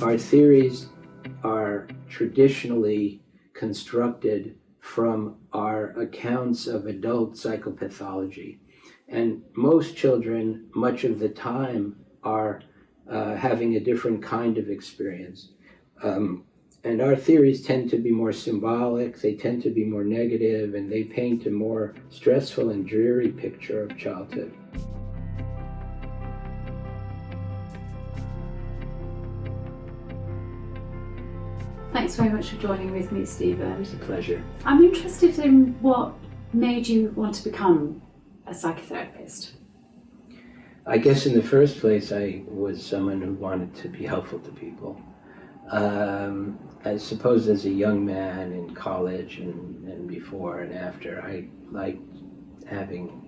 Our theories are traditionally constructed from our accounts of adult psychopathology. And most children, much of the time, are having a different kind of experience. And our theories tend to be more symbolic, they tend to be more negative, and they paint a more stressful and dreary picture of childhood. Thanks very much for joining with me, Stephen. It's a pleasure. I'm interested in what made you want to become a psychotherapist. I guess in the first place, I was someone who wanted to be helpful to people. I suppose as a young man in college and before and after, I liked having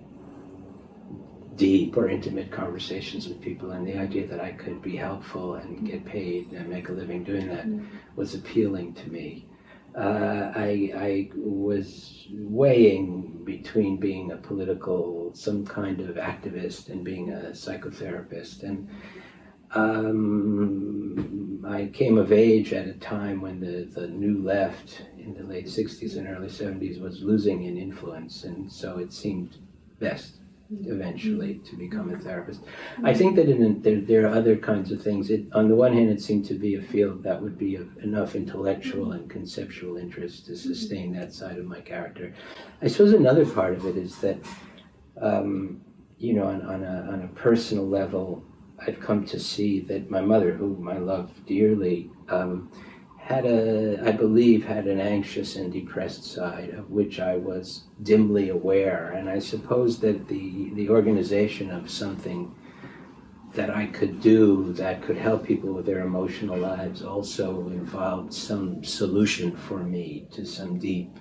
deep or intimate conversations with people, and the idea that I could be helpful and get paid and make a living doing that was appealing to me. I was weighing between being some kind of activist and being a psychotherapist, and I came of age at a time when the new left in the late 60s and early 70s was losing in influence, and so it seemed best eventually to become a therapist. I think that there are other kinds of things. On the one hand, it seemed to be a field that would be of enough intellectual and conceptual interest to sustain that side of my character. I suppose another part of it is that, on a personal level, I've come to see that my mother, whom I love dearly, had an anxious and depressed side of which I was dimly aware, and I suppose that the organization of something that I could do that could help people with their emotional lives also involved some solution for me to some deep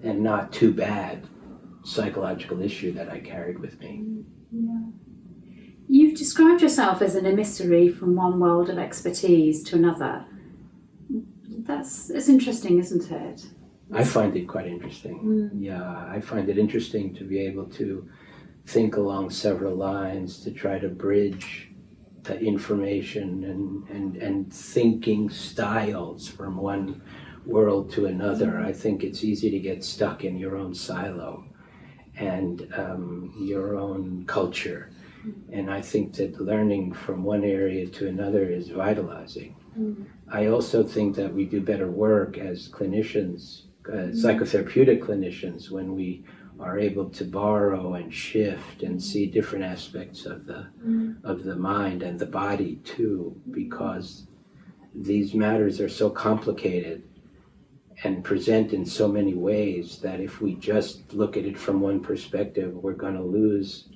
and not too bad psychological issue that I carried with me. Yeah. You've described yourself as an emissary from one world of expertise to another. It's interesting, isn't it? I find it quite interesting. Yeah, I find it interesting to be able to think along several lines, to try to bridge information and thinking styles from one world to another. I think it's easy to get stuck in your own silo and your own culture. And I think that learning from one area to another is vitalizing. I also think that we do better work as clinicians, psychotherapeutic clinicians, when we are able to borrow and shift and see different aspects of the mind and the body too, because these matters are so complicated and present in so many ways that if we just look at it from one perspective, we're going to lose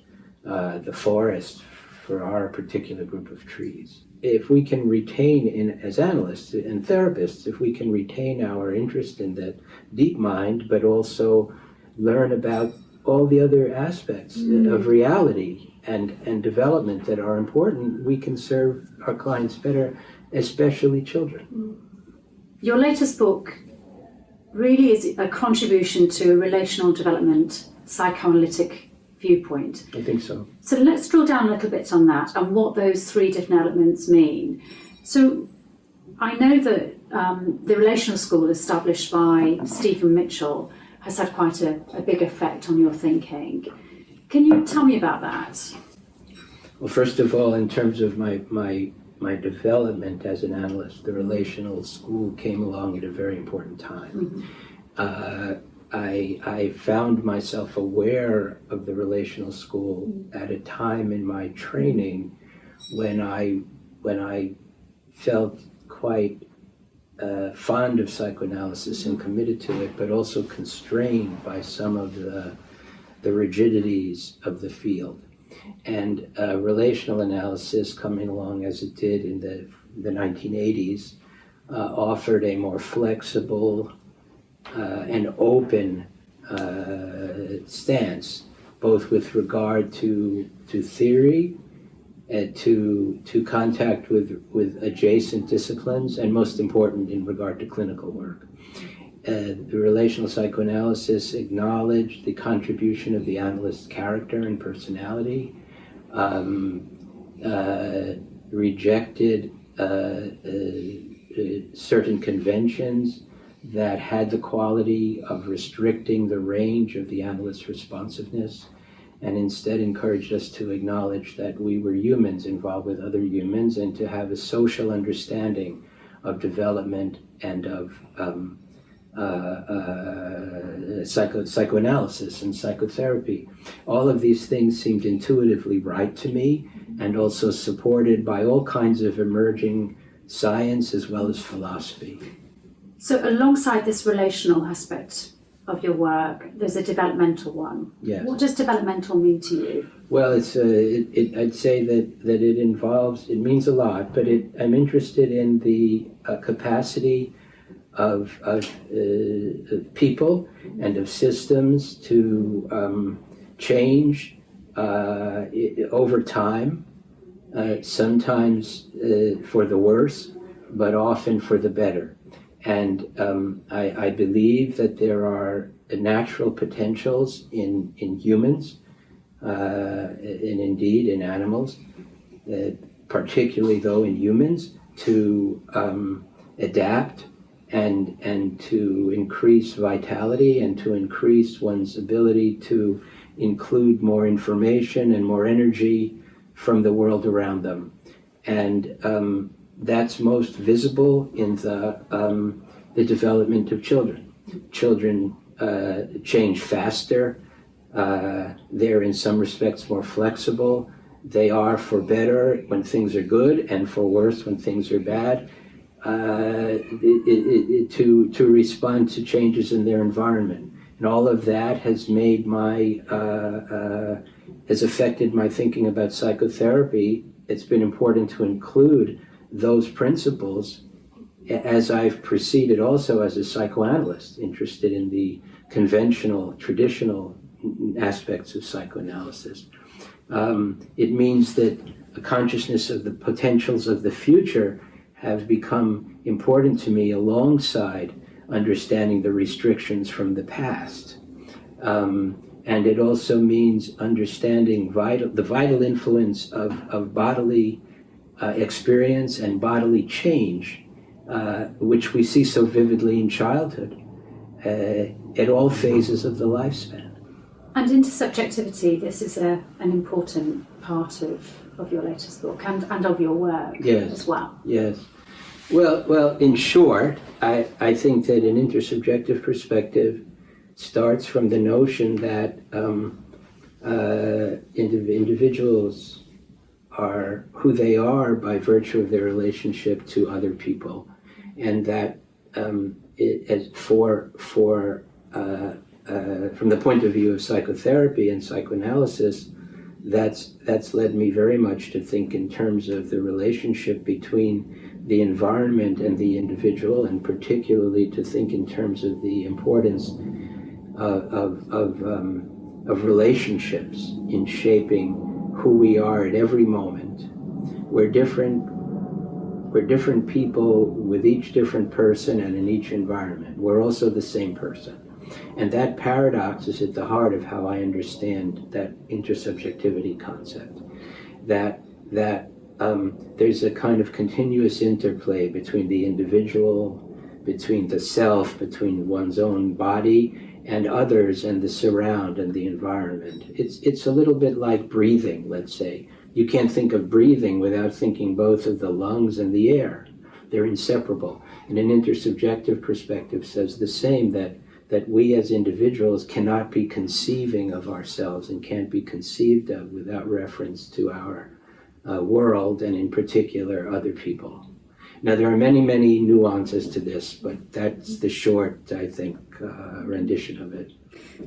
the forest for our particular group of trees. If we can retain, as analysts and therapists, if we can retain our interest in that deep mind, but also learn about all the other aspects of reality and development that are important, we can serve our clients better, especially children. Your latest book really is a contribution to a relational development, psychoanalytic viewpoint. I think so. So let's drill down a little bit on that and what those three different elements mean. So I know that the Relational School, established by Stephen Mitchell, has had quite a big effect on your thinking. Can you tell me about that? Well, first of all, in terms of my development as an analyst, the Relational School came along at a very important time. I found myself aware of the Relational School at a time in my training when I felt quite fond of psychoanalysis and committed to it, but also constrained by some of the rigidities of the field. And relational analysis, coming along as it did in the 1980s, offered a more flexible and open stance, both with regard to theory, to contact with adjacent disciplines, and most important, in regard to clinical work. The relational psychoanalysis acknowledged the contribution of the analyst's character and personality, rejected certain conventions that had the quality of restricting the range of the analyst's responsiveness, and instead encouraged us to acknowledge that we were humans involved with other humans, and to have a social understanding of development and of psychoanalysis and psychotherapy. All of these things seemed intuitively right to me, and also supported by all kinds of emerging science as well as philosophy. So alongside this relational aspect of your work, there's a developmental one. Yes. What does developmental mean to you? Well, I'd say that it involves, it means a lot, but I'm interested in the capacity of people and of systems to change over time, sometimes for the worse, but often for the better. And I believe that there are natural potentials in humans, and indeed in animals, particularly though in humans, to adapt and to increase vitality and to increase one's ability to include more information and more energy from the world around them. And that's most visible in the development of children. Children change faster. They're in some respects more flexible. They are for better when things are good and for worse when things are bad, to respond to changes in their environment. And all of that has made has affected my thinking about psychotherapy. It's been important to include those principles as I've proceeded also as a psychoanalyst, interested in the conventional, traditional aspects of psychoanalysis. It means that a consciousness of the potentials of the future have become important to me alongside understanding the restrictions from the past. And it also means understanding the vital influence of bodily experience and bodily change, which we see so vividly in childhood, at all phases of the lifespan. And intersubjectivity, this is an important part of your latest book and of your work as well. Yes. Well, in short, I think that an intersubjective perspective starts from the notion that individuals are who they are by virtue of their relationship to other people, and that from the point of view of psychotherapy and psychoanalysis, that's led me very much to think in terms of the relationship between the environment and the individual, and particularly to think in terms of the importance of relationships in shaping who we are at every moment. We're different people with each different person and in each environment. We're also the same person. And that paradox is at the heart of how I understand that intersubjectivity concept. That there's a kind of continuous interplay between the individual, between the self, between one's own body and others and the surround and the environment. It's a little bit like breathing, let's say. You can't think of breathing without thinking both of the lungs and the air. They're inseparable. And an intersubjective perspective says the same, that we as individuals cannot be conceiving of ourselves and can't be conceived of without reference to our world, and in particular other people. Now there are many, many nuances to this, but that's the short, I think, rendition of it.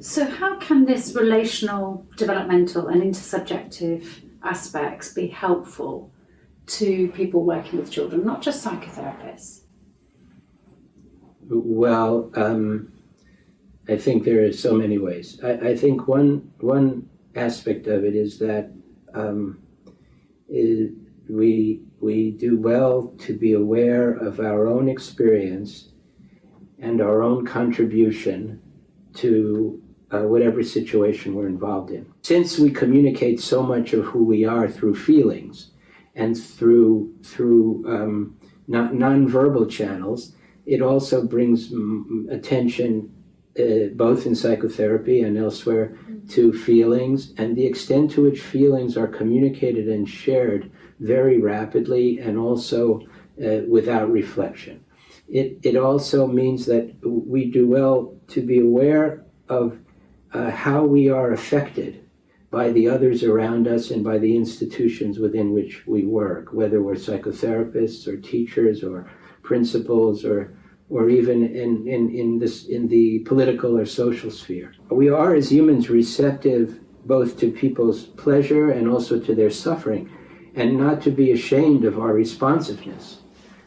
So how can this relational, developmental and intersubjective aspects be helpful to people working with children, not just psychotherapists? Well, I think there are so many ways. I think one aspect of it is that we do well to be aware of our own experience and our own contribution to whatever situation we're involved in. Since we communicate so much of who we are through feelings, and through nonverbal channels. It also brings attention, both in psychotherapy and elsewhere, to feelings, and the extent to which feelings are communicated and shared very rapidly and also without reflection. It also means that we do well to be aware of how we are affected by the others around us and by the institutions within which we work, whether we're psychotherapists or teachers or principals or even in the political or social sphere. We are, as humans, receptive both to people's pleasure and also to their suffering, and not to be ashamed of our responsiveness,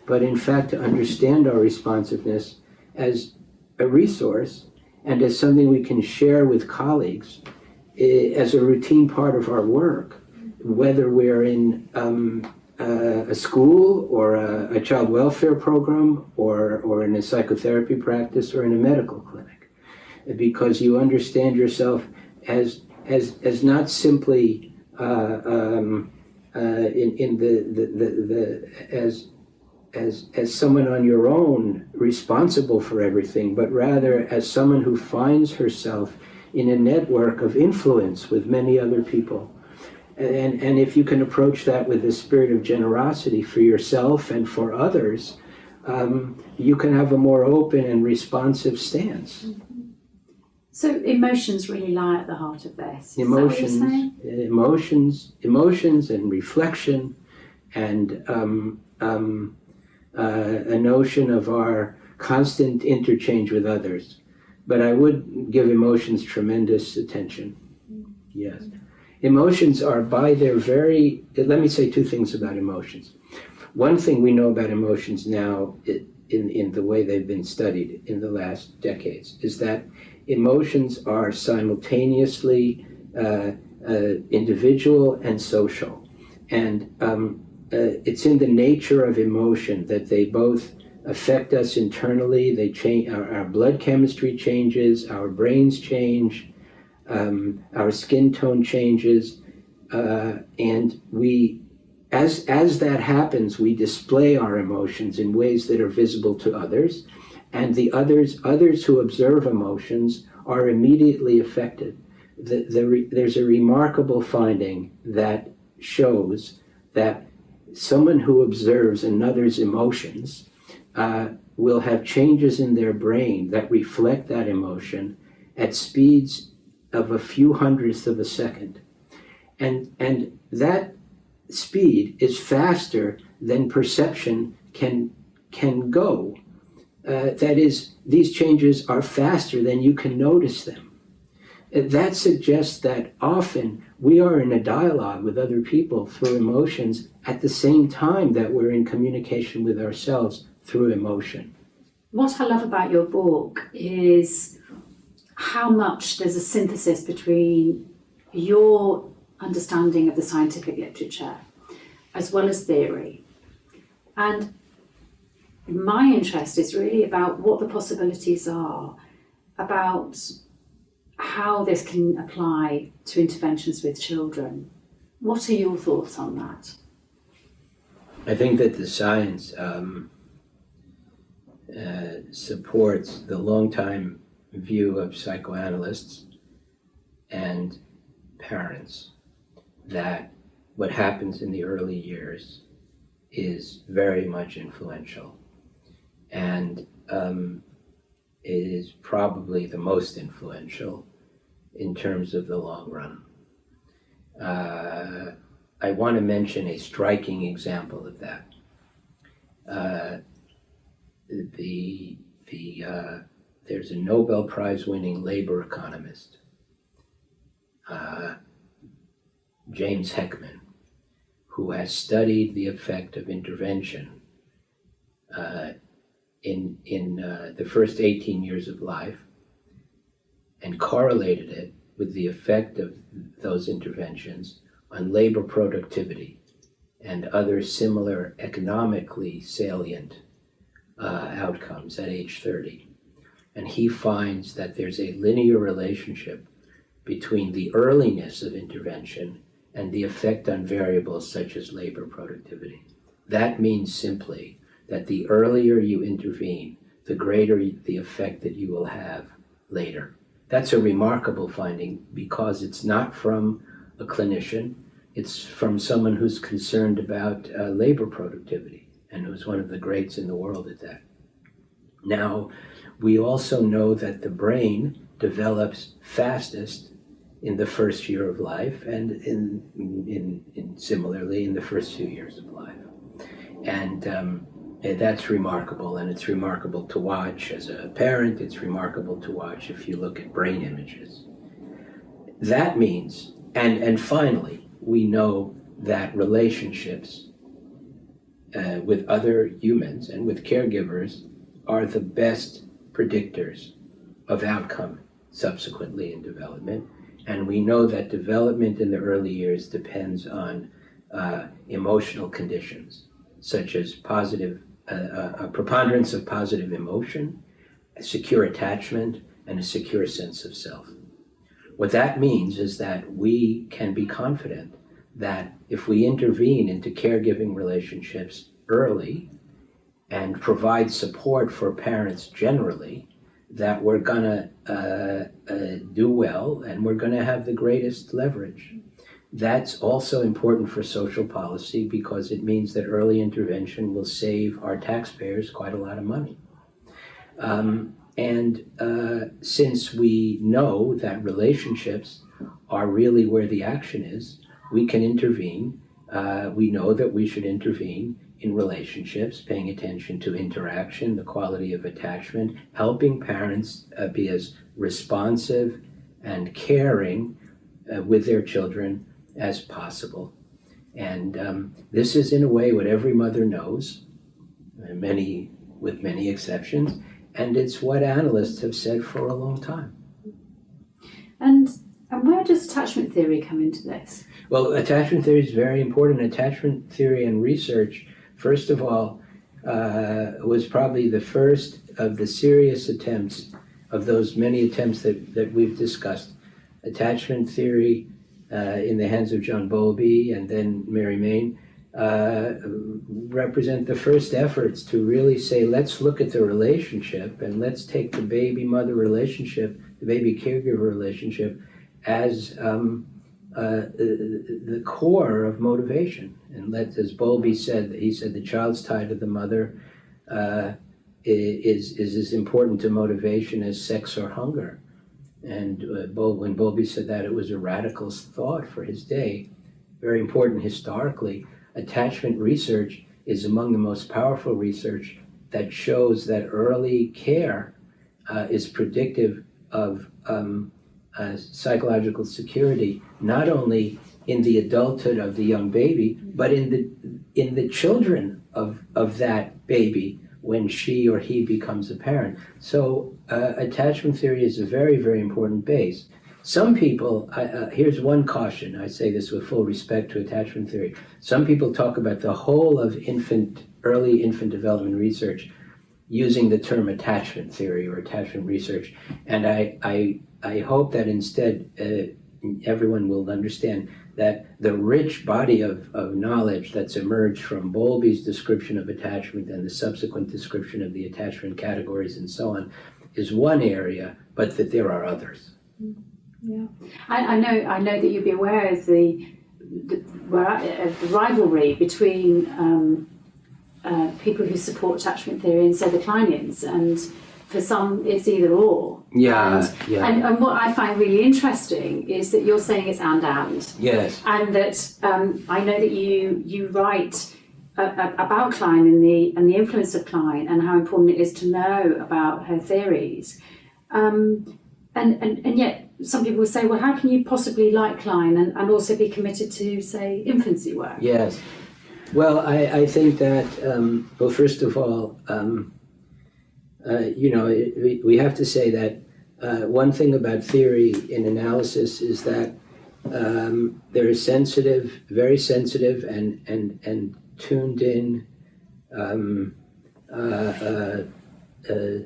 but in fact to understand our responsiveness as a resource and as something we can share with colleagues as a routine part of our work, whether we're in a school or a child welfare program or in a psychotherapy practice or in a medical clinic, because you understand yourself as not simply as someone on your own responsible for everything, but rather as someone who finds herself in a network of influence with many other people. And if you can approach that with a spirit of generosity for yourself and for others, you can have a more open and responsive stance. So emotions really lie at the heart of this. Emotions and reflection, and a notion of our constant interchange with others. But I would give emotions tremendous attention. Yes. Emotions are by their very, let me say two things about emotions. One thing we know about emotions now in the way they've been studied in the last decades is that emotions are simultaneously individual and social. And it's in the nature of emotion that they both affect us internally. They change, our blood chemistry changes, our brains change, our skin tone changes, and we, as that happens, we display our emotions in ways that are visible to others, and the others who observe emotions are immediately affected. There's a remarkable finding that shows that someone who observes another's emotions will have changes in their brain that reflect that emotion at speeds of a few hundredths of a second. And that speed is faster than perception can go. That is, these changes are faster than you can notice them. That suggests that often we are in a dialogue with other people through emotions at the same time that we're in communication with ourselves through emotion. What I love about your book is how much there's a synthesis between your understanding of the scientific literature as well as theory. And my interest is really about what the possibilities are, about how this can apply to interventions with children. What are your thoughts on that? I think that the science supports the long-time view of psychoanalysts and parents that what happens in the early years is very much influential, and it is probably the most influential in terms of the long run. I want to mention a striking example of that. There's a Nobel Prize-winning labor economist, James Heckman, who has studied the effect of intervention in the first 18 years of life and correlated it with the effect of those interventions on labor productivity and other similar economically salient outcomes at age 30. And he finds that there's a linear relationship between the earliness of intervention and the effect on variables such as labor productivity. That means simply that the earlier you intervene, the greater the effect that you will have later. That's a remarkable finding because it's not from a clinician, it's from someone who's concerned about labor productivity and who's one of the greats in the world at that. Now, we also know that the brain develops fastest in the first year of life and in similarly in the first few years of life. And that's remarkable, and it's remarkable to watch as a parent. It's remarkable to watch if you look at brain images. That means, and finally, we know that relationships with other humans and with caregivers are the best predictors of outcome subsequently in development. And we know that development in the early years depends on emotional conditions, such as a preponderance of positive emotion, a secure attachment, and a secure sense of self. What that means is that we can be confident that if we intervene into caregiving relationships early and provide support for parents generally, that we're gonna do well and we're gonna have the greatest leverage. That's also important for social policy because it means that early intervention will save our taxpayers quite a lot of money. Since we know that relationships are really where the action is, we can intervene. We know that we should intervene in relationships, paying attention to interaction, the quality of attachment, helping parents be as responsive and caring with their children as possible. And this is in a way what every mother knows, with many exceptions, and it's what analysts have said for a long time. And where does attachment theory come into this? Well, attachment theory is very important. Attachment theory and research, first of all, was probably the first of the serious attempts, of those many attempts that we've discussed. Attachment theory in the hands of John Bowlby and then Mary Main represent the first efforts to really say, let's look at the relationship and let's take the baby-mother relationship, the baby-caregiver relationship, as the core of motivation. And as Bowlby said, he said the child's tie to the mother is as important to motivation as sex or hunger. And when Bowlby said that, it was a radical thought for his day, very important historically. Attachment research is among the most powerful research that shows that early care is predictive of psychological security, not only in the adulthood of the young baby, but in the children of that baby when she or he becomes a parent. So attachment theory is a very, very important base. Some people, here's one caution, I say this with full respect to attachment theory. Some people talk about the whole of early infant development research using the term attachment theory or attachment research. And I hope that instead everyone will understand that the rich body of knowledge that's emerged from Bowlby's description of attachment and the subsequent description of the attachment categories and so on is one area, but that there are others. Yeah, I know that you'd be aware of the rivalry between people who support attachment theory and say the Kleinians, and for some it's either or. And what I find really interesting is that you're saying it's and. Yes. And that I know that you write about Klein and the influence of Klein and how important it is to know about her theories. And yet some people will say, well, how can you possibly like Klein and also be committed to, say, infancy work? Yes. Well, I think that, well, first of all, we have to say that one thing about theory in analysis is that there is very sensitive and tuned in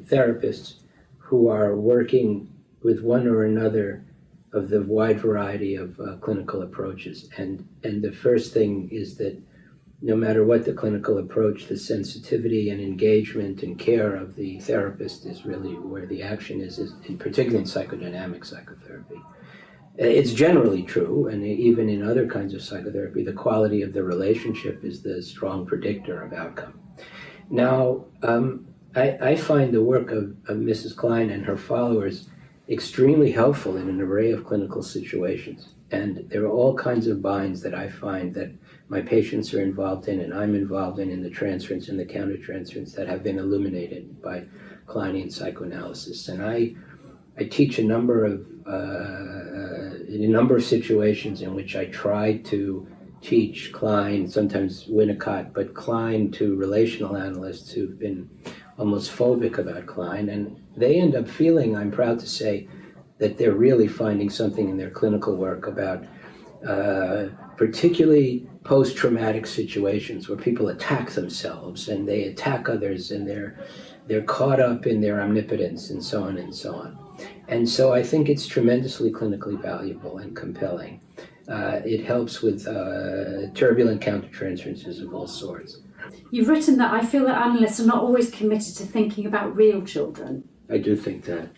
therapists who are working with one or another the wide variety of clinical approaches. And the first thing is that no matter what the clinical approach, the sensitivity and engagement and care of the therapist is really where the action is particularly in psychodynamic psychotherapy. It's generally true, and even in other kinds of psychotherapy, the quality of the relationship is the strong predictor of outcome. Now, I find the work of Mrs. Klein and her followers extremely helpful in an array of clinical situations. And there are all kinds of binds that I find that my patients are involved in and I'm involved in the transference and the countertransference that have been illuminated by Kleinian psychoanalysis. And I teach in a number of situations in which I try to teach Klein, sometimes Winnicott, but Klein to relational analysts who've been almost phobic about Klein. And they end up feeling, I'm proud to say, that they're really finding something in their clinical work about particularly post-traumatic situations where people attack themselves and they attack others and they're caught up in their omnipotence and so on and so on. And so I think it's tremendously clinically valuable and compelling. It helps with turbulent countertransferences of all sorts. You've written that I feel that analysts are not always committed to thinking about real children. I do think that.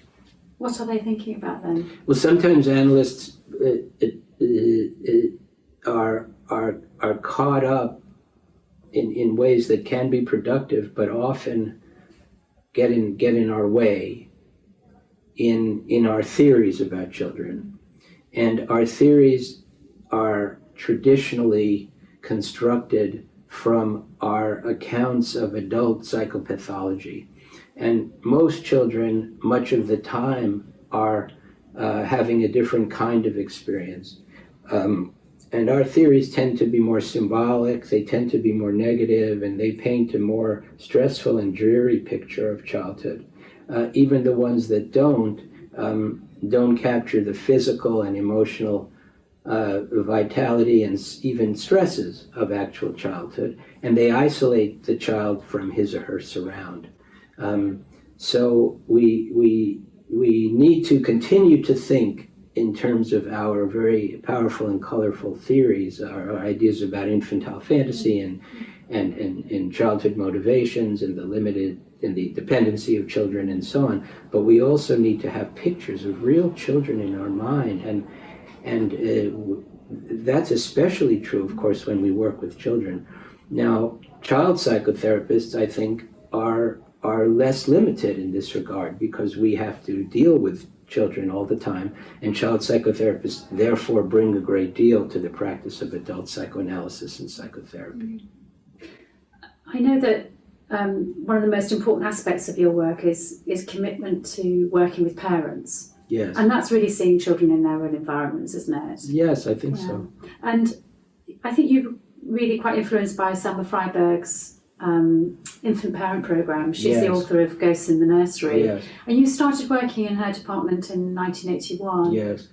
What are they thinking about then? Well, sometimes analysts are caught up in ways that can be productive, but often get in our way in our theories about children. And our theories are traditionally constructed from our accounts of adult psychopathology. And most children, much of the time, are having a different kind of experience. And our theories tend to be more symbolic, they tend to be more negative, and they paint a more stressful and dreary picture of childhood. Even the ones that don't capture the physical and emotional vitality and even stresses of actual childhood, and they isolate the child from his or her surround. So we need to continue to think in terms of our very powerful and colorful theories, our ideas about infantile fantasy and childhood motivations and the dependency of children and so on. But we also need to have pictures of real children in our mind, and that's especially true, of course, when we work with children. Now, child psychotherapists, I think, are less limited in this regard because we have to deal with children all the time, and child psychotherapists therefore bring a great deal to the practice of adult psychoanalysis and psychotherapy. I know that one of the most important aspects of your work is commitment to working with parents. Yes. And that's really seeing children in their own environments, isn't it? Yes, I think so. And I think you're really quite influenced by Selma Freiberg's infant parent program. She's Yes. the author of Ghosts in the Nursery. Yes. And you started working in her department in 1981. Yes.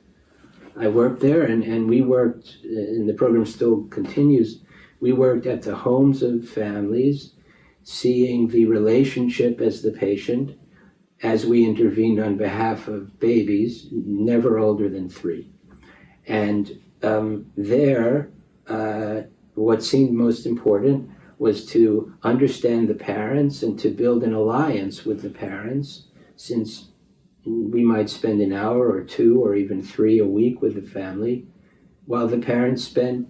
I worked there, and we worked, and the program still continues, we worked at the homes of families, seeing the relationship as the patient, as we intervened on behalf of babies, never older than 3. And there, what seemed most important was to understand the parents and to build an alliance with the parents, since we might spend an hour or 2 or even 3 a week with the family, while the parents spent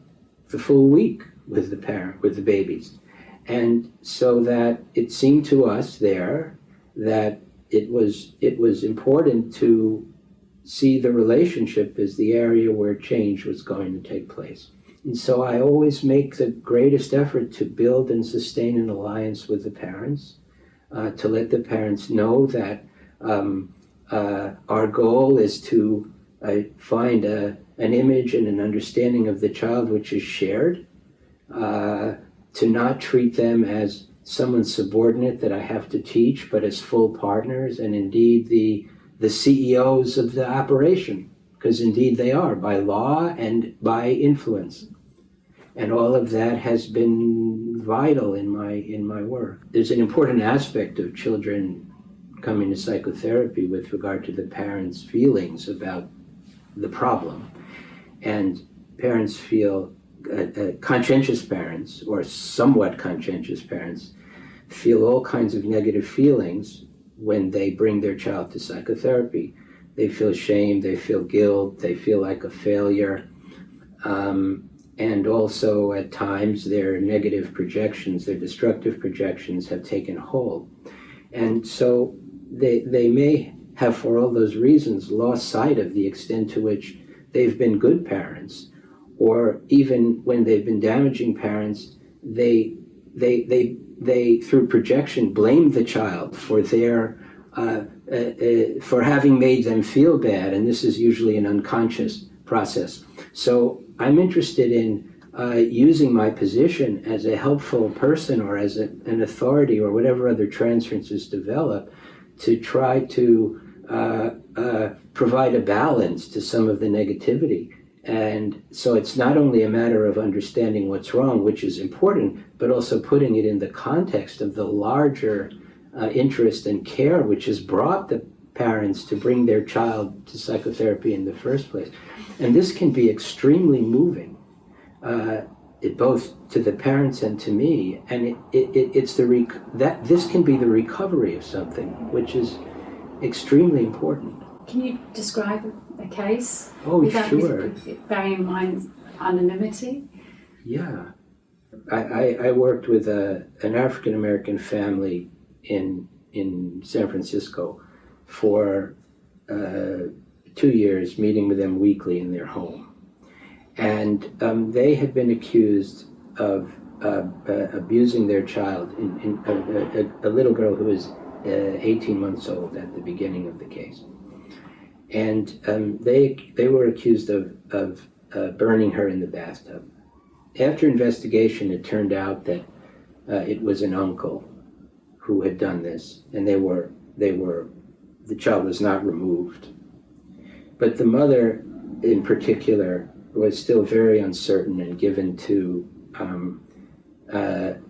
the full week with the babies. And so that it seemed to us there that it was important to see the relationship as the area where change was going to take place. And so I always make the greatest effort to build and sustain an alliance with the parents, to let the parents know that our goal is to find an image and an understanding of the child which is shared, to not treat them as someone subordinate that I have to teach, but as full partners, and indeed the CEOs of the operation, because indeed they are, by law and by influence. And all of that has been vital in my work. There's an important aspect of children coming to psychotherapy with regard to the parents' feelings about the problem. And parents feel, conscientious parents, or somewhat conscientious parents, feel all kinds of negative feelings when they bring their child to psychotherapy. They feel shame, they feel guilt, they feel like a failure. And also at times their negative projections, their destructive projections have taken hold. And so they may have, for all those reasons, lost sight of the extent to which they've been good parents, or even when they've been damaging parents, they through projection blame the child for their for having made them feel bad, and this is usually an unconscious process. So I'm interested in using my position as a helpful person, or as an authority, or whatever other transferences develop, to try to provide a balance to some of the negativity. And so it's not only a matter of understanding what's wrong, which is important, but also putting it in the context of the larger interest and care which has brought the parents to bring their child to psychotherapy in the first place. And this can be extremely moving, both to the parents and to me. And this can be the recovery of something, which is extremely important. Can you describe a case? Oh, sure. Bearing in mind anonymity? Yeah. I worked with an African-American family in San Francisco for 2 years, meeting with them weekly in their home. And they had been accused of abusing their child, a little girl who was 18 months old at the beginning of the case. And they were accused of burning her in the bathtub. After investigation, it turned out that it was an uncle who had done this, and the child was not removed. But the mother, in particular, was still very uncertain and given to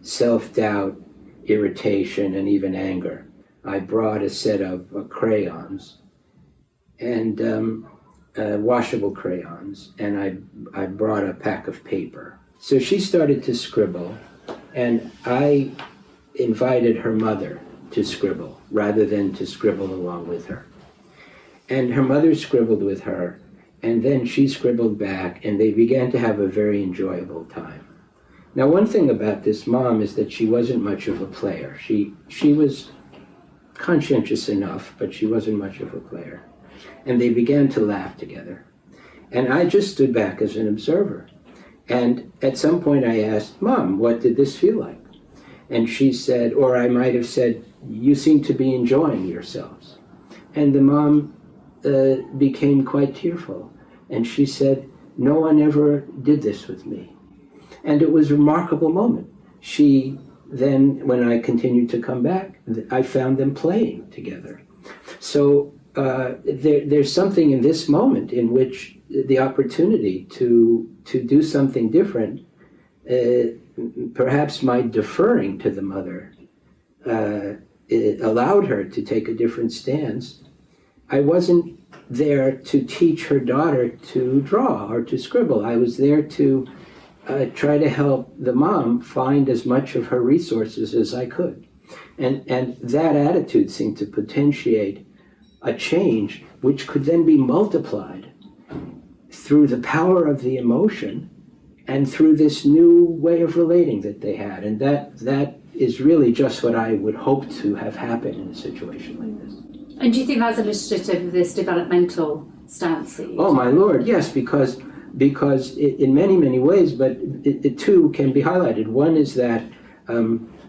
self-doubt, irritation, and even anger. I brought a set of crayons, and washable crayons, and I brought a pack of paper. So she started to scribble, and I invited her mother to scribble rather than to scribble along with her. And her mother scribbled with her, and then she scribbled back, and they began to have a very enjoyable time. Now, one thing about this mom is that she wasn't much of a player. She was conscientious enough, but she wasn't much of a player. And they began to laugh together. And I just stood back as an observer. And at some point I asked, Mom, what did this feel like? And she said, or I might have said, you seem to be enjoying yourselves. And the mom became quite tearful. And she said, no one ever did this with me. And it was a remarkable moment. She then, when I continued to come back, I found them playing together. So there's something in this moment in which the opportunity to do something different, perhaps my deferring to the mother, it allowed her to take a different stance. I wasn't there to teach her daughter to draw or to scribble. I was there to try to help the mom find as much of her resources as I could. And that attitude seemed to potentiate a change which could then be multiplied through the power of the emotion and through this new way of relating that they had. And that is really just what I would hope to have happen in a situation like this. And do you think that's illustrative of this developmental stance? Oh, my Lord, yes, because in many, many ways, but it too can be highlighted. One is that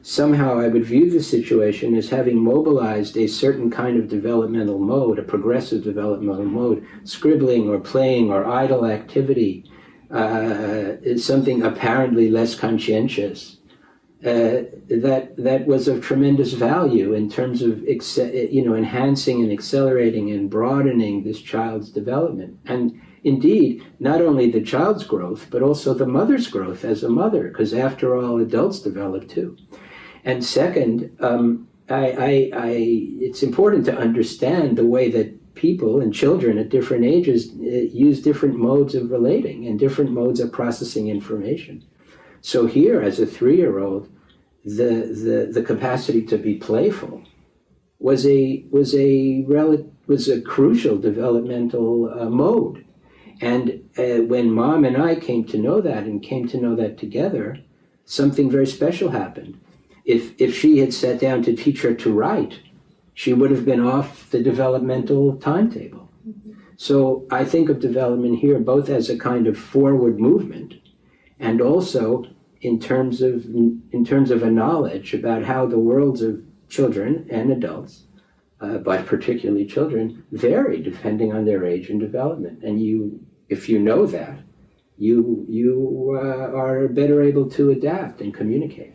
somehow I would view the situation as having mobilized a certain kind of developmental mode, a progressive developmental mode, scribbling or playing or idle activity, is something apparently less conscientious, that was of tremendous value in terms of enhancing and accelerating and broadening this child's development. And indeed, not only the child's growth, but also the mother's growth as a mother, because after all, adults develop too. And second, it's important to understand the way that people and children at different ages use different modes of relating and different modes of processing information. So here, as a 3-year-old, the capacity to be playful was a crucial developmental mode. And when Mom and I came to know that and came to know that together, something very special happened. If she had sat down to teach her to write, she would have been off the developmental timetable. Mm-hmm. So I think of development here both as a kind of forward movement and also in terms of a knowledge about how the worlds of children and adults, but particularly children, vary depending on their age and development. And if you know that, you are better able to adapt and communicate.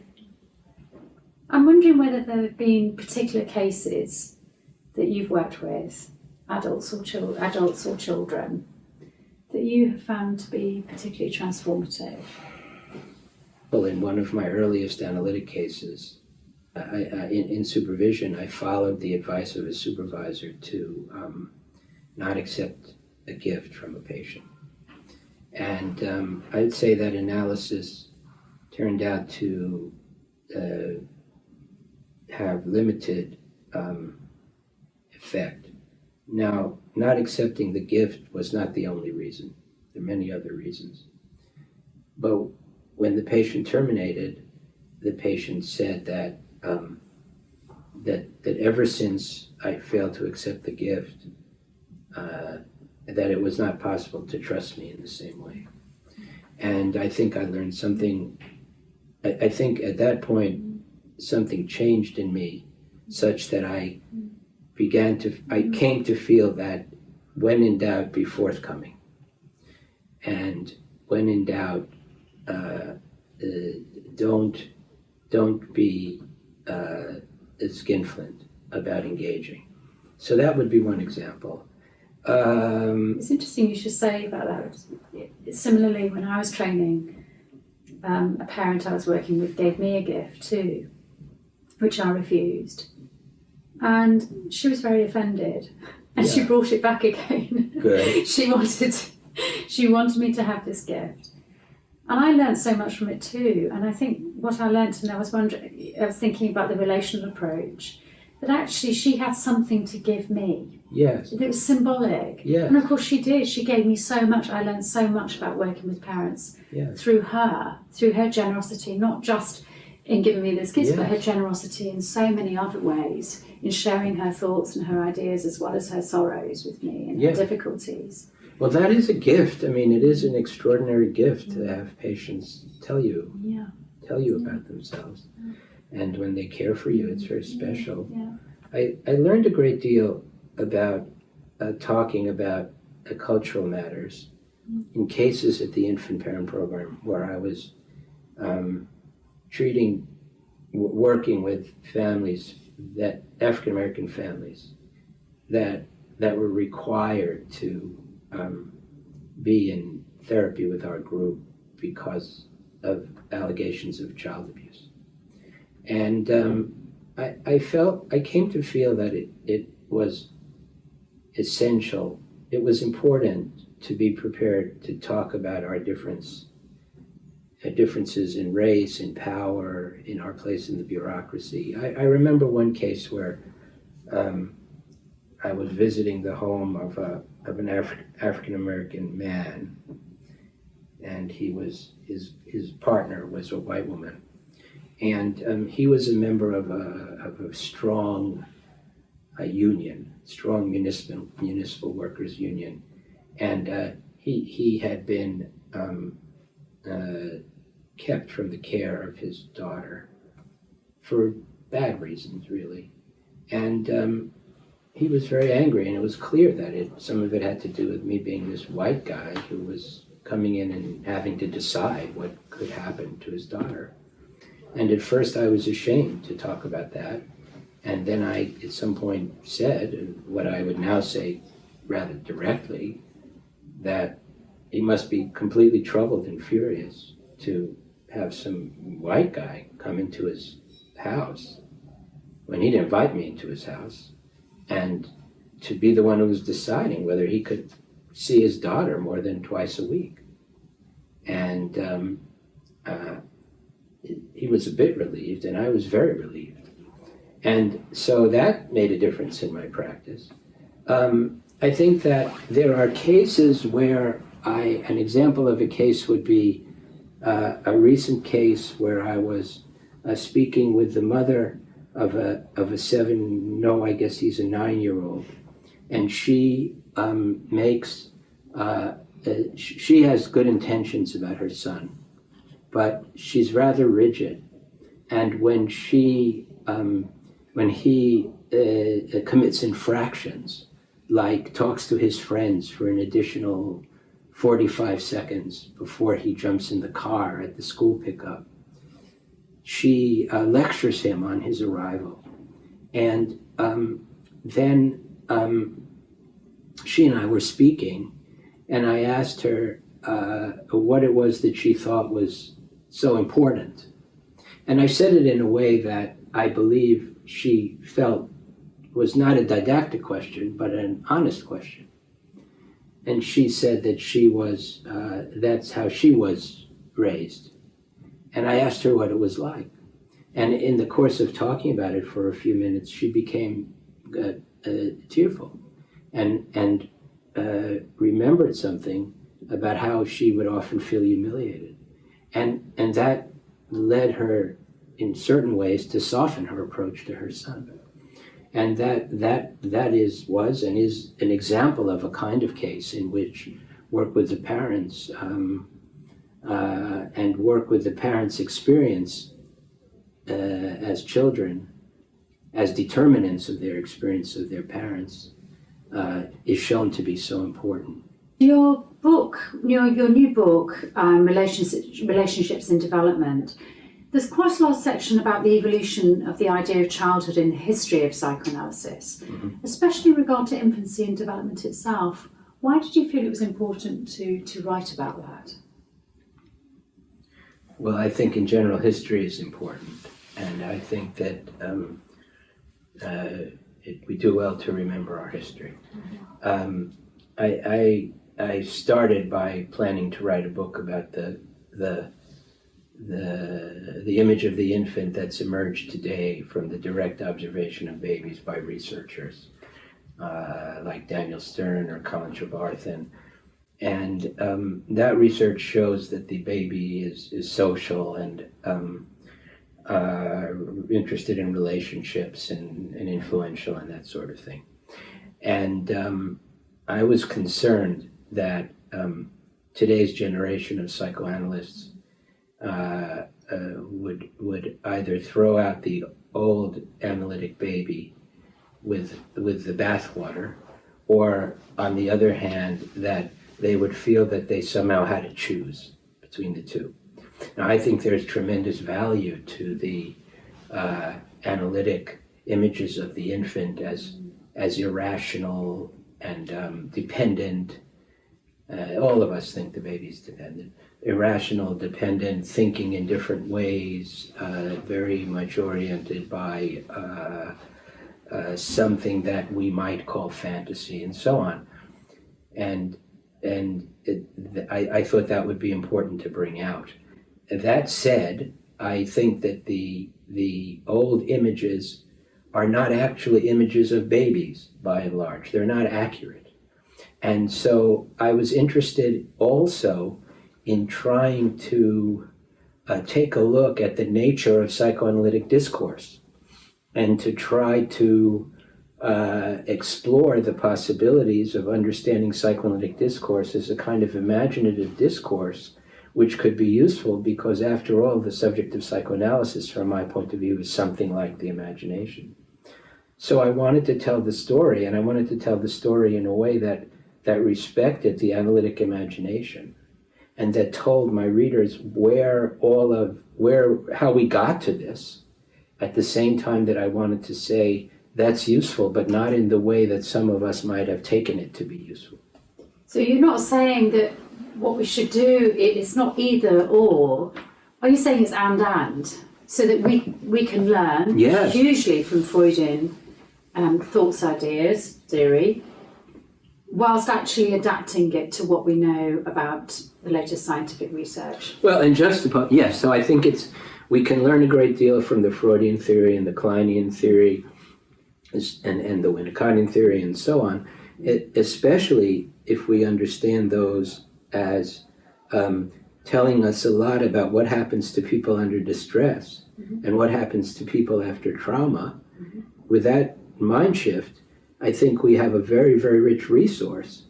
I'm wondering whether there have been particular cases that you've worked with, adults or children, that you have found to be particularly transformative. Well, in one of my earliest analytic cases, in supervision, I followed the advice of a supervisor to not accept a gift from a patient. And I'd say that analysis turned out to have limited effect. Now, not accepting the gift was not the only reason. There are many other reasons. But when the patient terminated, the patient said that that ever since I failed to accept the gift, that it was not possible to trust me in the same way. And I think I learned something. I think at that point, something changed in me such that I came to feel that when in doubt, be forthcoming. And when in doubt, don't be skinflint about engaging. So that would be one example. It's interesting you should say about that. Similarly, when I was training, a parent I was working with gave me a gift too, which I refused. And she was very offended. And she brought it back again. Good. She wanted me to have this gift. And I learned so much from it too. And I think what I learned, and I was thinking about the relational approach, that actually she had something to give me. Yes. It was symbolic. Yes. And of course she did. She gave me so much. I learned so much about working with parents through her generosity, not just in giving me this gift, but her generosity in so many other ways, in sharing her thoughts and her ideas as well as her sorrows with me and her difficulties. Well, that is a gift. I mean, it is an extraordinary gift to have patients tell you about themselves. And when they care for you, it's very special. I learned a great deal about talking about cultural matters in cases at the infant parent program where I was working with families, that African American families that were required to be in therapy with our group because of allegations of child abuse. And I came to feel that it was essential, it was important to be prepared to talk about our differences in race, in power, in our place in the bureaucracy. I remember one case where I was visiting the home of an African American man, and his partner was a white woman, and he was a member of a strong union, strong municipal workers union, and he had been kept from the care of his daughter for bad reasons, really, and he was very angry, and it was clear that some of it had to do with me being this white guy who was coming in and having to decide what could happen to his daughter. And at first I was ashamed to talk about that, and then I at some point said, what I would now say rather directly, that he must be completely troubled and furious to have some white guy come into his house when he didn't invite me into his house, and to be the one who was deciding whether he could see his daughter more than twice a week. And he was a bit relieved, and I was very relieved. And so that made a difference in my practice. I think that there are cases where an example of a case would be a recent case where I was speaking with the mother of a 9-year-old, and she she has good intentions about her son, but she's rather rigid. And when he commits infractions, like talks to his friends for an additional 45 seconds before he jumps in the car at the school pickup, she lectures him on his arrival. And then she and I were speaking, and I asked her what it was that she thought was so important. And I said it in a way that I believe she felt was not a didactic question, but an honest question. And she said that that's how she was raised. And I asked her what it was like. And in the course of talking about it for a few minutes, she became tearful and remembered something about how she would often feel humiliated. And that led her in certain ways to soften her approach to her son. And that was and is an example of a kind of case in which work with the parents and work with the parents' experience as children, as determinants of their experience of their parents, is shown to be so important. Your book, your new book, Relationships in Development, there's quite a large section about the evolution of the idea of childhood in the history of psychoanalysis, especially in regard to infancy and development itself. Why did you feel it was important to write about that? Well, I think in general history is important, and I think that we do well to remember our history. I started by planning to write a book about the image of the infant that's emerged today from the direct observation of babies by researchers like Daniel Stern or Colin Trevarthen. And that research shows that the baby is social and interested in relationships and influential and that sort of thing. And I was concerned that today's generation of psychoanalysts would either throw out the old analytic baby with the bathwater, or on the other hand, that they would feel that they somehow had to choose between the two. Now, I think there's tremendous value to the analytic images of the infant as irrational and dependent. All of us think the baby's dependent. Irrational, dependent, thinking in different ways, very much oriented by something that we might call fantasy, and so on. And I thought that would be important to bring out. That said, I think that the old images are not actually images of babies, by and large. They're not accurate. And so I was interested also in trying to take a look at the nature of psychoanalytic discourse and to try to explore the possibilities of understanding psychoanalytic discourse as a kind of imaginative discourse which could be useful, because after all, the subject of psychoanalysis, from my point of view, is something like the imagination. So I wanted to tell the story, and I wanted to tell the story in a way that respected the analytic imagination, and that told my readers how we got to this, at the same time that I wanted to say that's useful, but not in the way that some of us might have taken it to be useful. So you're not saying that what we should do, it's not either or. Are you saying it's and, so that we can learn, yes, hugely from Freudian thoughts, ideas, theory, whilst actually adapting it to what we know about the latest scientific research. Well, and yes, so I think we can learn a great deal from the Freudian theory and the Kleinian theory and the Winnicottian theory and so on, especially if we understand those as telling us a lot about what happens to people under distress and what happens to people after trauma. With that mind shift, I think we have a very, very rich resource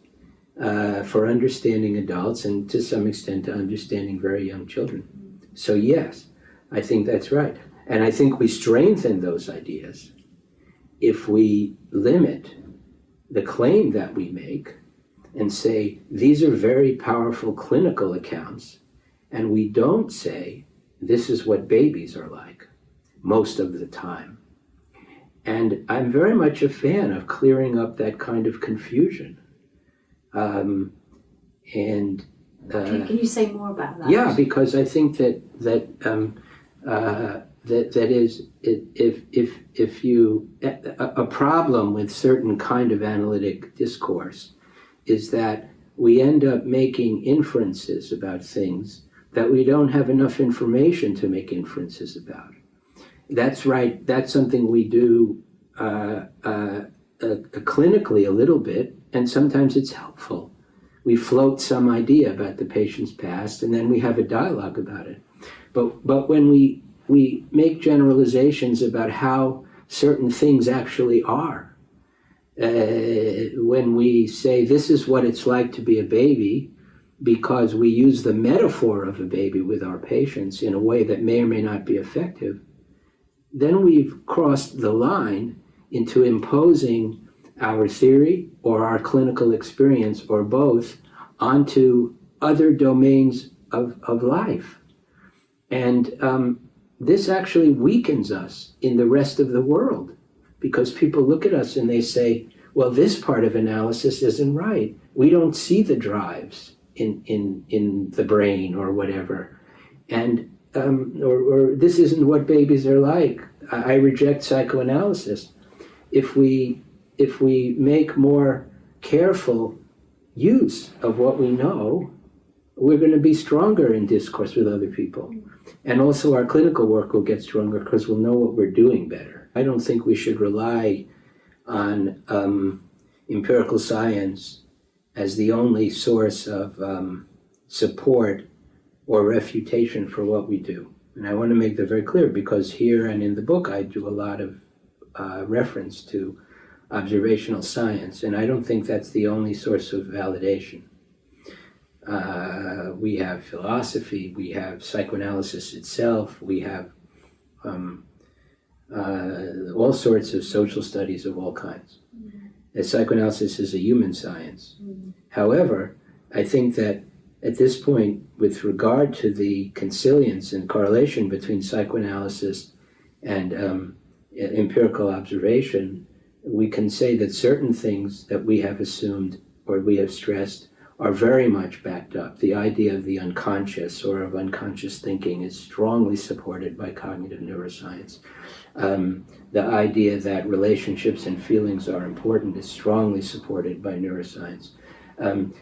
for understanding adults and to some extent to understanding very young children. So yes, I think that's right. And I think we strengthen those ideas if we limit the claim that we make and say these are very powerful clinical accounts, and we don't say this is what babies are like most of the time. And I'm very much a fan of clearing up that kind of confusion. Can you say more about that? Yeah, because I think that is if you a problem with certain kind of analytic discourse is that we end up making inferences about things that we don't have enough information to make inferences about. That's right. That's something we do clinically a little bit, and sometimes it's helpful. We float some idea about the patient's past, and then we have a dialogue about it. But when we make generalizations about how certain things actually are, when we say this is what it's like to be a baby, because we use the metaphor of a baby with our patients in a way that may or may not be effective, then we've crossed the line into imposing our theory or our clinical experience or both onto other domains of life. And this actually weakens us in the rest of the world, because people look at us and they say, well, this part of analysis isn't right. We don't see the drives in the brain or whatever. And or this isn't what babies are like. I reject psychoanalysis. If we make more careful use of what we know, we're going to be stronger in discourse with other people. And also our clinical work will get stronger because we'll know what we're doing better. I don't think we should rely on empirical science as the only source of support or refutation for what we do. And I want to make that very clear, because here and in the book I do a lot of reference to observational science, and I don't think that's the only source of validation. We have philosophy, we have psychoanalysis itself, we have all sorts of social studies of all kinds. Psychoanalysis is a human science. However, I think that at this point, with regard to the consilience and correlation between psychoanalysis and empirical observation, we can say that certain things that we have assumed or we have stressed are very much backed up. The idea of the unconscious or of unconscious thinking is strongly supported by cognitive neuroscience. The idea that relationships and feelings are important is strongly supported by neuroscience.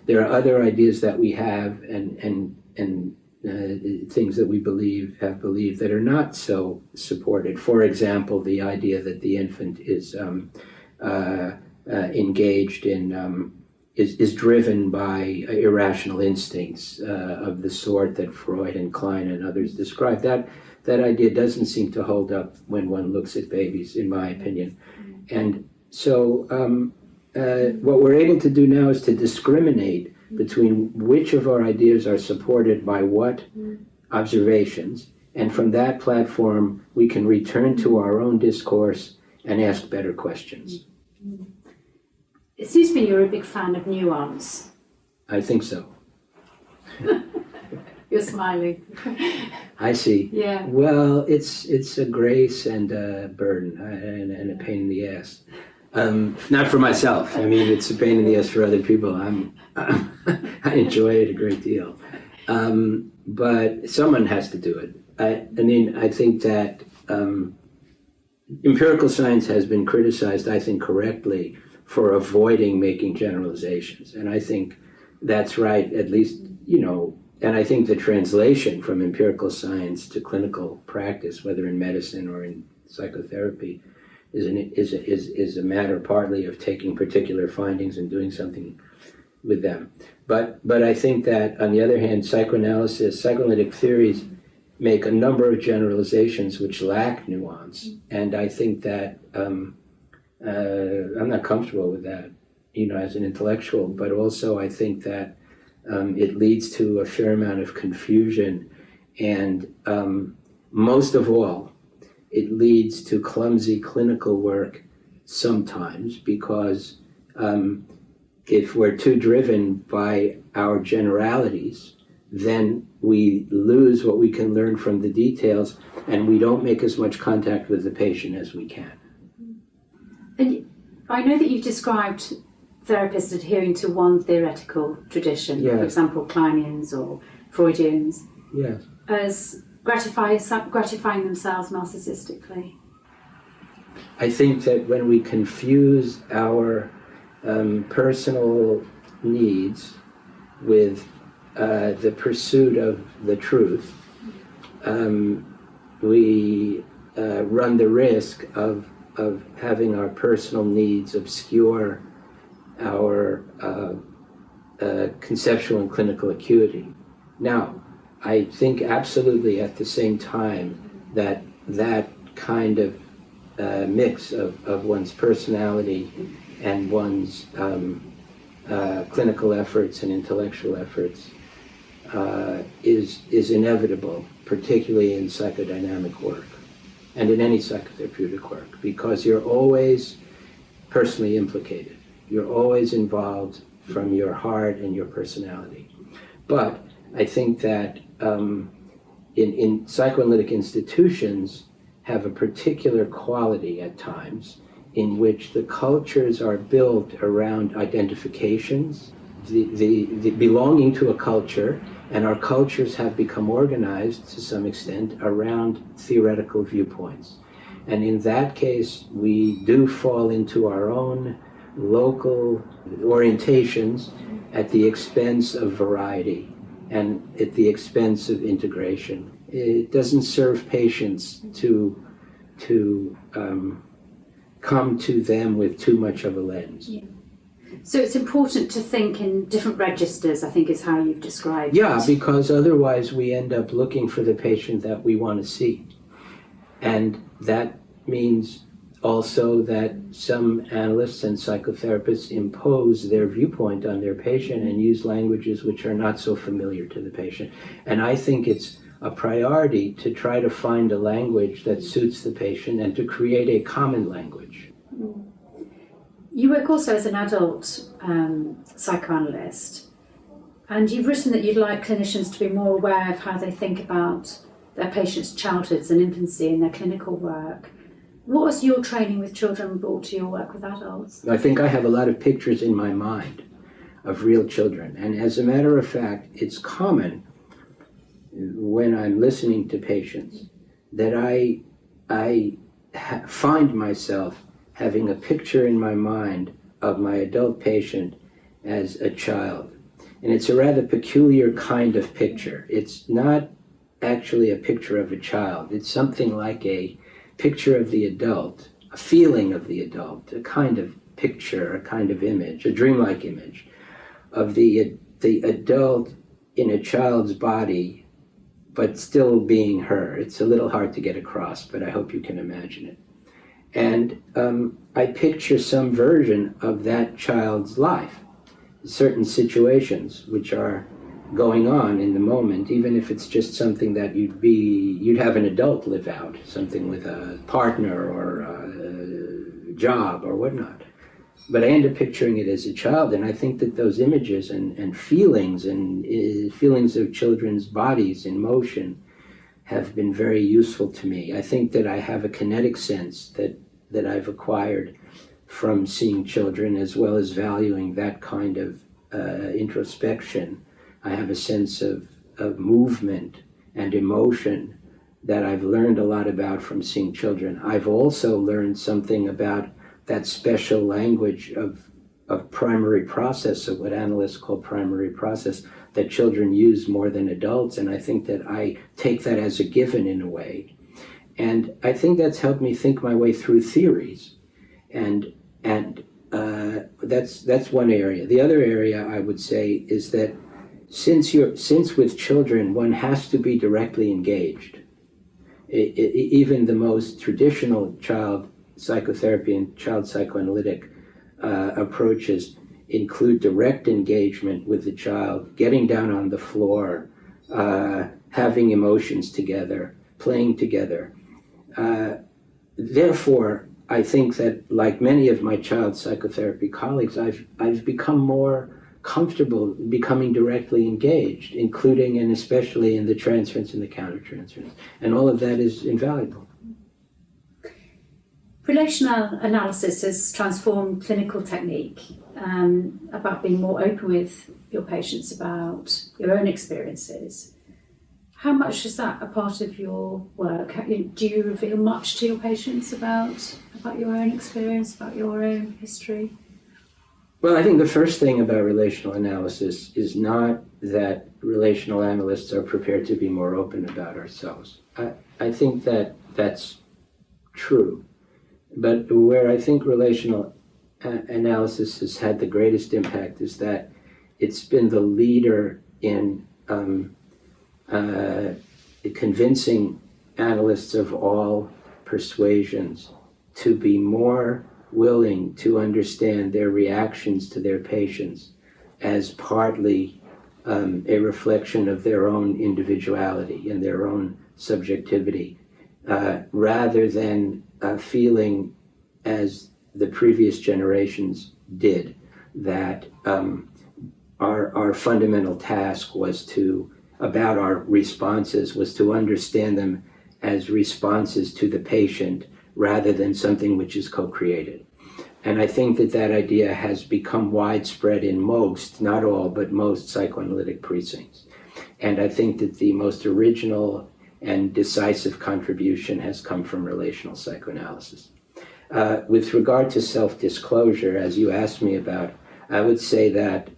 There are other ideas that we have and things that we have believed that are not so supported. For example, the idea that the infant is engaged in, is driven by irrational instincts of the sort that Freud and Klein and others describe. That idea doesn't seem to hold up when one looks at babies, in my opinion. And so what we're able to do now is to discriminate between which of our ideas are supported by what observations, and from that platform we can return to our own discourse and ask better questions. It seems to me you're a big fan of nuance. I think so. You're smiling. I see. Yeah. Well, it's a grace and a burden and a pain in the ass. Not for myself. I mean, it's a pain in the ass for other people. I enjoy it a great deal. But someone has to do it. I think that empirical science has been criticized, I think correctly, for avoiding making generalizations. And I think that's right, at least, and I think the translation from empirical science to clinical practice, whether in medicine or in psychotherapy, is a matter partly of taking particular findings and doing something with them. But I think that, on the other hand, psychoanalytic theories make a number of generalizations which lack nuance. And I think that I'm not comfortable with that, as an intellectual, but also I think that it leads to a fair amount of confusion, and most of all, it leads to clumsy clinical work sometimes, because if we're too driven by our generalities, then we lose what we can learn from the details, and we don't make as much contact with the patient as we can. And I know that you've described therapists adhering to one theoretical tradition, Yes. for example, Kleinians or Freudians, Yes. as gratifying themselves narcissistically. I think that when we confuse our personal needs with the pursuit of the truth, we run the risk of having our personal needs obscure our conceptual and clinical acuity. Now, I think absolutely at the same time that kind of mix of one's personality and one's clinical efforts and intellectual efforts is inevitable, particularly in psychodynamic work and in any psychotherapeutic work, because you're always personally implicated. You're always involved from your heart and your personality. But I think that in psychoanalytic institutions have a particular quality at times in which the cultures are built around identifications, the belonging to a culture, and our cultures have become organized to some extent around theoretical viewpoints. And in that case, we do fall into our own local orientations at the expense of variety and at the expense of integration. It doesn't serve patients to come to them with too much of a lens. Yeah. So it's important to think in different registers, I think is how you've described Yeah, it. because otherwise we end up looking for the patient that we want to see. And that means also that some analysts and psychotherapists impose their viewpoint on their patient and use languages which are not so familiar to the patient. And I think it's a priority to try to find a language that suits the patient and to create a common language. You work also as an adult psychoanalyst, and you've written that you'd like clinicians to be more aware of how they think about their patients' childhoods and infancy in their clinical work. What has your training with children brought to your work with adults? I think I have a lot of pictures in my mind of real children. And as a matter of fact, it's common when I'm listening to patients that I find myself having a picture in my mind of my adult patient as a child. And it's a rather peculiar kind of picture. It's not actually a picture of a child. It's something like a picture of the adult, a feeling of the adult, a kind of picture, a kind of image, a dreamlike image of the adult in a child's body, but still being her. It's a little hard to get across, but I hope you can imagine it. And I picture some version of that child's life, certain situations which are going on in the moment, even if it's just something that you'd have an adult live out, something with a partner or a job or whatnot. But I end up picturing it as a child, and I think that those images and feelings of children's bodies in motion have been very useful to me. I think that I have a kinetic sense that I've acquired from seeing children, as well as valuing that kind of introspection. I have a sense of movement and emotion that I've learned a lot about from seeing children. I've also learned something about that special language of primary process, of what analysts call primary process, that children use more than adults. And I think that I take that as a given in a way. And I think that's helped me think my way through theories. And that's one area. The other area I would say is that since with children, one has to be directly engaged. Even the most traditional child psychotherapy and child psychoanalytic approaches include direct engagement with the child, getting down on the floor, having emotions together, playing together. Therefore, I think that, like many of my child psychotherapy colleagues, I've become more comfortable becoming directly engaged, including and especially in the transference and the countertransference. And all of that is invaluable. Relational analysis has transformed clinical technique, about being more open with your patients about your own experiences. How much is that a part of your work? Do you reveal much to your patients about your own experience, about your own history? Well, I think the first thing about relational analysis is not that relational analysts are prepared to be more open about ourselves. I think that that's true. But where I think relational analysis has had the greatest impact is that it's been the leader in convincing analysts of all persuasions to be more willing to understand their reactions to their patients as partly a reflection of their own individuality and their own subjectivity, rather than feeling, as the previous generations did, that our fundamental task was about our responses was to understand them as responses to the patient rather than something which is co-created. And I think that idea has become widespread in most, not all, but most psychoanalytic precincts. And I think that the most original and decisive contribution has come from relational psychoanalysis. With regard to self-disclosure, as you asked me about, I would say that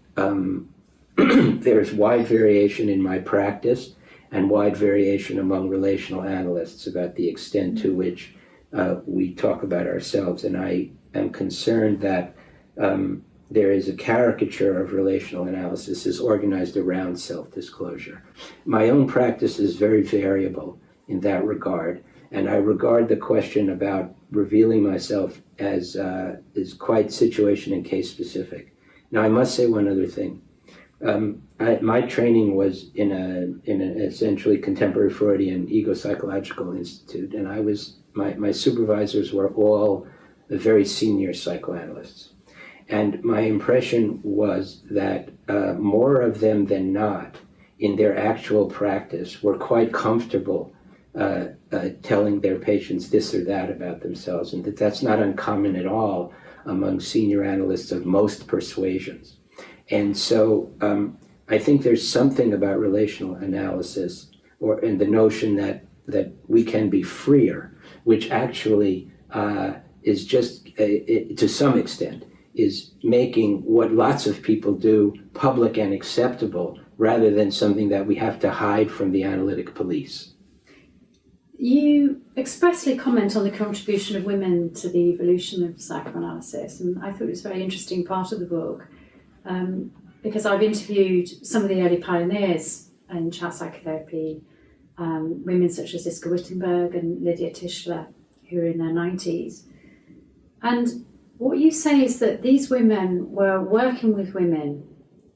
there's wide variation in my practice and wide variation among relational analysts about the extent to which we talk about ourselves. And I am concerned that there is a caricature of relational analysis is organized around self-disclosure. My own practice is very variable in that regard, and I regard the question about revealing myself as is quite situation and case specific. Now, I must say one other thing. My training was in an essentially contemporary Freudian ego-psychological institute, and my supervisors were all very senior psychoanalysts. And my impression was that more of them than not, in their actual practice, were quite comfortable telling their patients this or that about themselves, and that's not uncommon at all among senior analysts of most persuasions. And so I think there's something about relational analysis and the notion that we can be freer, which actually is just, to some extent, is making what lots of people do public and acceptable rather than something that we have to hide from the analytic police. You expressly comment on the contribution of women to the evolution of psychoanalysis, and I thought it was a very interesting part of the book, because I've interviewed some of the early pioneers in child psychotherapy, women such as Iska Wittenberg and Lydia Tischler, who are in their 90s. And what you say is that these women were working with women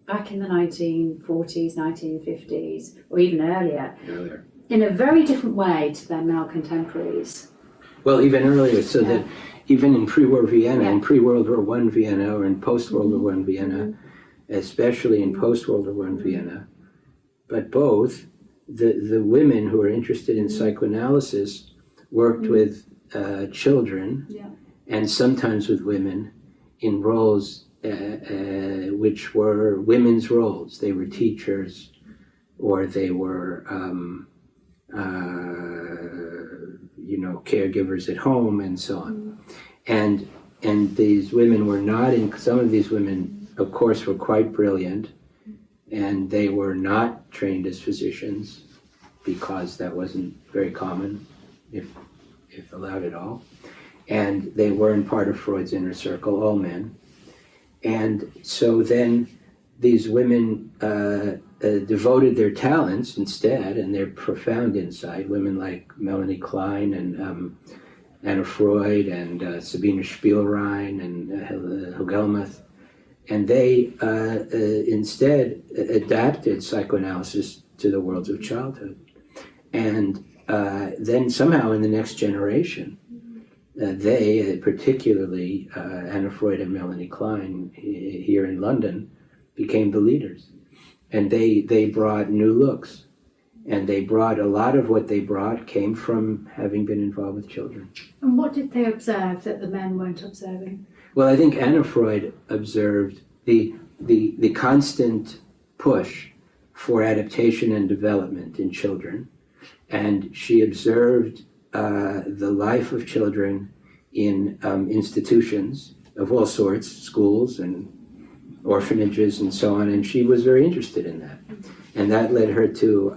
back in the 1940s, 1950s, or even earlier, in a very different way to their male contemporaries. Well, even earlier, so that even in pre-war Vienna, in pre-World War I Vienna, or in post-World War I Vienna, especially in post-World War I Vienna, but both, the women who are interested in psychoanalysis worked with children, and sometimes with women in roles which were women's roles. They were teachers, or they were caregivers at home and so on. And these women were not some of these women, of course, were quite brilliant, and they were not trained as physicians because that wasn't very common, if allowed at all. And they weren't part of Freud's inner circle, all men. And so then these women devoted their talents instead and their profound insight, women like Melanie Klein and Anna Freud and Sabine Spielrein and Helgelmuth, and they instead adapted psychoanalysis to the worlds of childhood. And then somehow in the next generation, they, particularly Anna Freud and Melanie Klein here in London, became the leaders. And they brought new looks. And they brought, a lot of what they brought came from having been involved with children. And what did they observe that the men weren't observing? Well, I think Anna Freud observed the constant push for adaptation and development in children. And she observed the life of children in institutions of all sorts, schools and orphanages and so on, and she was very interested in that. And that led her to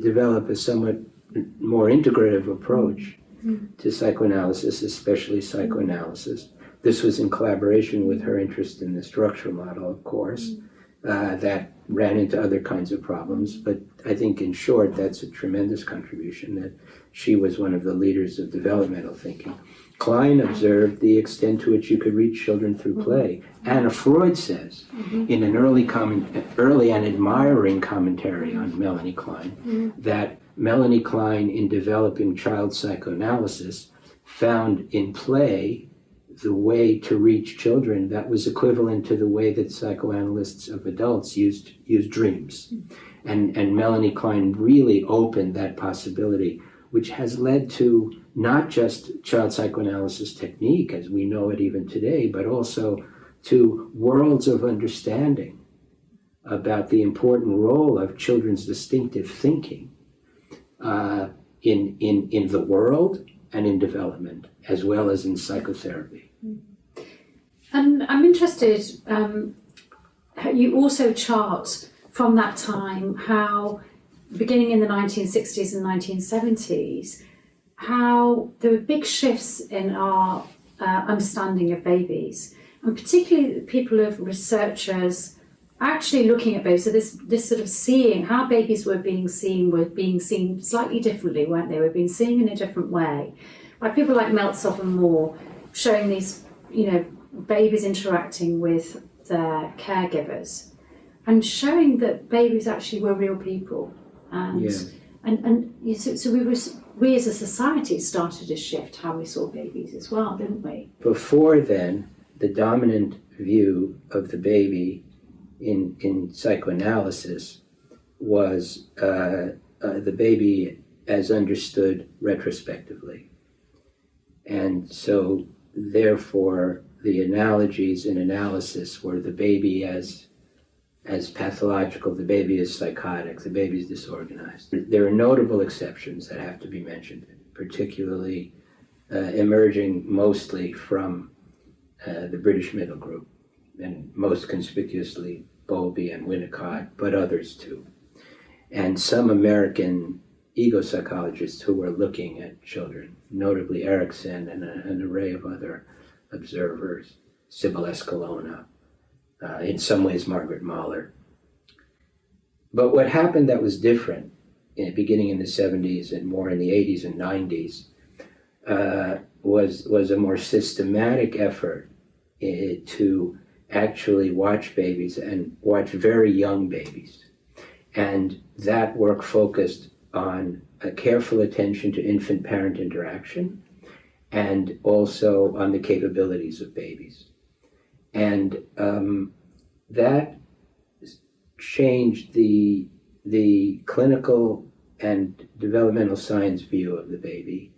develop a somewhat more integrative approach to psychoanalysis, especially psychoanalysis. This was in collaboration with her interest in the structural model, of course, that ran into other kinds of problems. But I think, in short, that's a tremendous contribution, that she was one of the leaders of developmental thinking. Klein observed the extent to which you could reach children through play. Anna Freud says, in an early and admiring commentary on Melanie Klein, that Melanie Klein, in developing child psychoanalysis, found in play the way to reach children that was equivalent to the way that psychoanalysts of adults used dreams. And Melanie Klein really opened that possibility, which has led to not just child psychoanalysis technique as we know it even today, but also to worlds of understanding about the important role of children's distinctive thinking in the world and in development, as well as in psychotherapy. And I'm interested, you also chart from that time how, beginning in the 1960s and 1970s, how there were big shifts in our understanding of babies, and particularly people of researchers actually looking at babies. So this sort of seeing how babies were being seen slightly differently, weren't they? Were being seen in a different way by people like Meltzoff and Moore, showing these, babies interacting with their caregivers, and showing that babies actually were real people. And so we as a society started to shift how we saw babies as well, didn't we? Before then, the dominant view of the baby in psychoanalysis was the baby as understood retrospectively. And so, therefore, the analogies in analysis were the baby as pathological, the baby is psychotic, the baby is disorganized. There are notable exceptions that have to be mentioned, particularly emerging mostly from the British middle group, and most conspicuously Bowlby and Winnicott, but others too. And some American ego psychologists who were looking at children, notably Erickson and an array of other observers, Sybil Escalona, in some ways Margaret Mahler. But what happened that was different, beginning in the 70s and more in the 80s and 90s, was a more systematic effort to actually watch babies and watch very young babies. And that work focused on a careful attention to infant-parent interaction and also on the capabilities of babies. And that changed the clinical and developmental science view of the baby.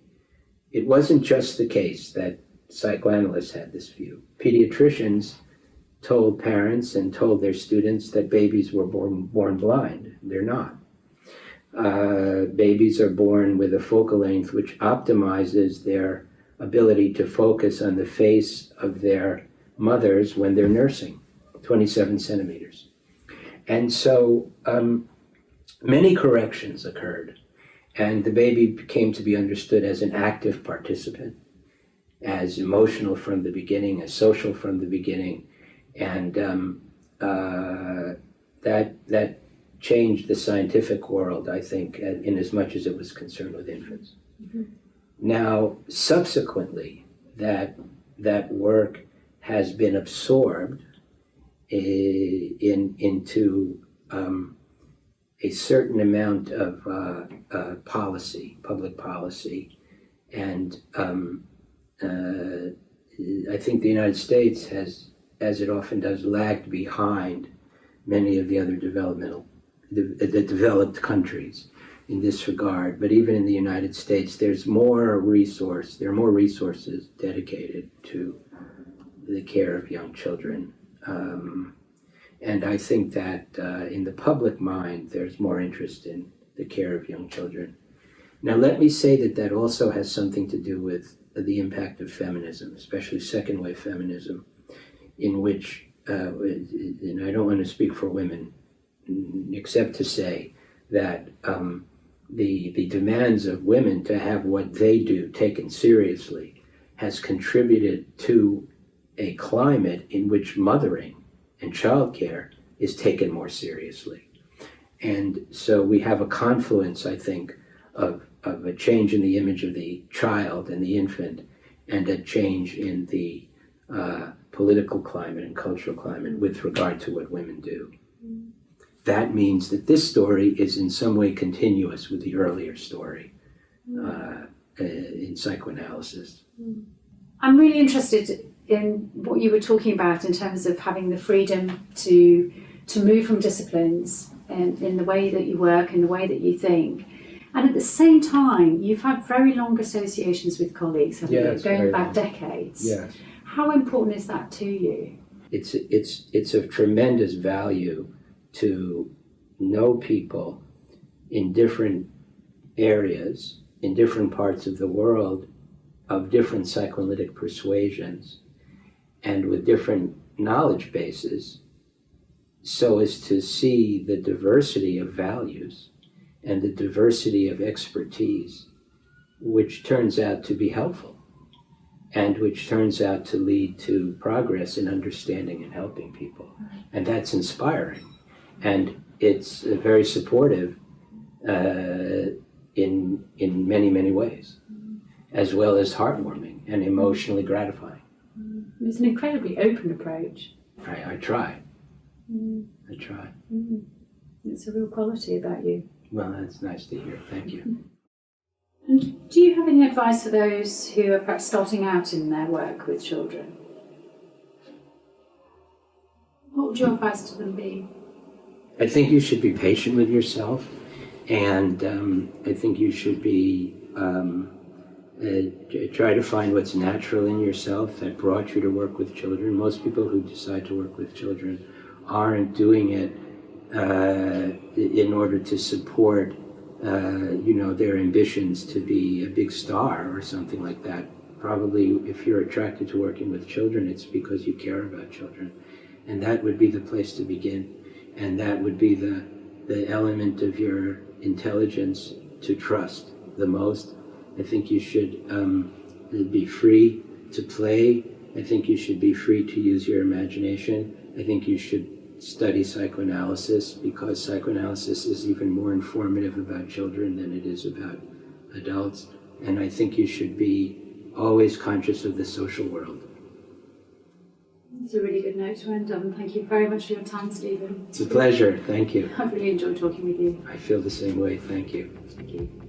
It wasn't just the case that psychoanalysts had this view. Pediatricians told parents and told their students that babies were born blind. They're not. babies are born with a focal length which optimizes their ability to focus on the face of their mothers when they're nursing, 27 centimeters. And so many corrections occurred, and the baby came to be understood as an active participant, as emotional from the beginning, as social from the beginning, and that changed the scientific world, I think, in as much as it was concerned with infants. Mm-hmm. Now, subsequently, that work has been absorbed into a certain amount of policy, public policy, and I think the United States has, as it often does, lagged behind many of the other the developed countries in this regard. But even in the United States, there are more resources dedicated to the care of young children. And I think that in the public mind, there's more interest in the care of young children. Now, let me say that also has something to do with the impact of feminism, especially second wave feminism, in which, and I don't want to speak for women, except to say that the demands of women to have what they do taken seriously has contributed to a climate in which mothering and childcare is taken more seriously. And so we have a confluence, I think, of a change in the image of the child and the infant, and a change in the political climate and cultural climate with regard to what women do. That means that this story is in some way continuous with the earlier story in psychoanalysis. I'm really interested in what you were talking about in terms of having the freedom to move from disciplines in the way that you work, in the way that you think. And at the same time, you've had very long associations with colleagues, haven't you? Going back decades. Yes. How important is that to you? It's of tremendous value to know people in different areas, in different parts of the world, of different psychoanalytic persuasions, and with different knowledge bases, so as to see the diversity of values and the diversity of expertise, which turns out to be helpful, and which turns out to lead to progress in understanding and helping people. And that's inspiring. And it's very supportive in many, many ways, as well as heartwarming and emotionally gratifying. It's an incredibly open approach. I try. I try. It's a real quality about you. Well, that's nice to hear. Thank you. And do you have any advice for those who are perhaps starting out in their work with children? What would your advice to them be? I think you should be patient with yourself, and I think you should be try to find what's natural in yourself that brought you to work with children. Most people who decide to work with children aren't doing it in order to support their ambitions to be a big star or something like that. Probably if you're attracted to working with children, it's because you care about children. And that would be the place to begin. And that would be the element of your intelligence to trust the most. I think you should be free to play. I think you should be free to use your imagination. I think you should study psychoanalysis, because psychoanalysis is even more informative about children than it is about adults. And I think you should be always conscious of the social world. It's a really good note to end on. Thank you very much for your time, Stephen. It's a pleasure. Thank you. I've really enjoyed talking with you. I feel the same way. Thank you. Thank you.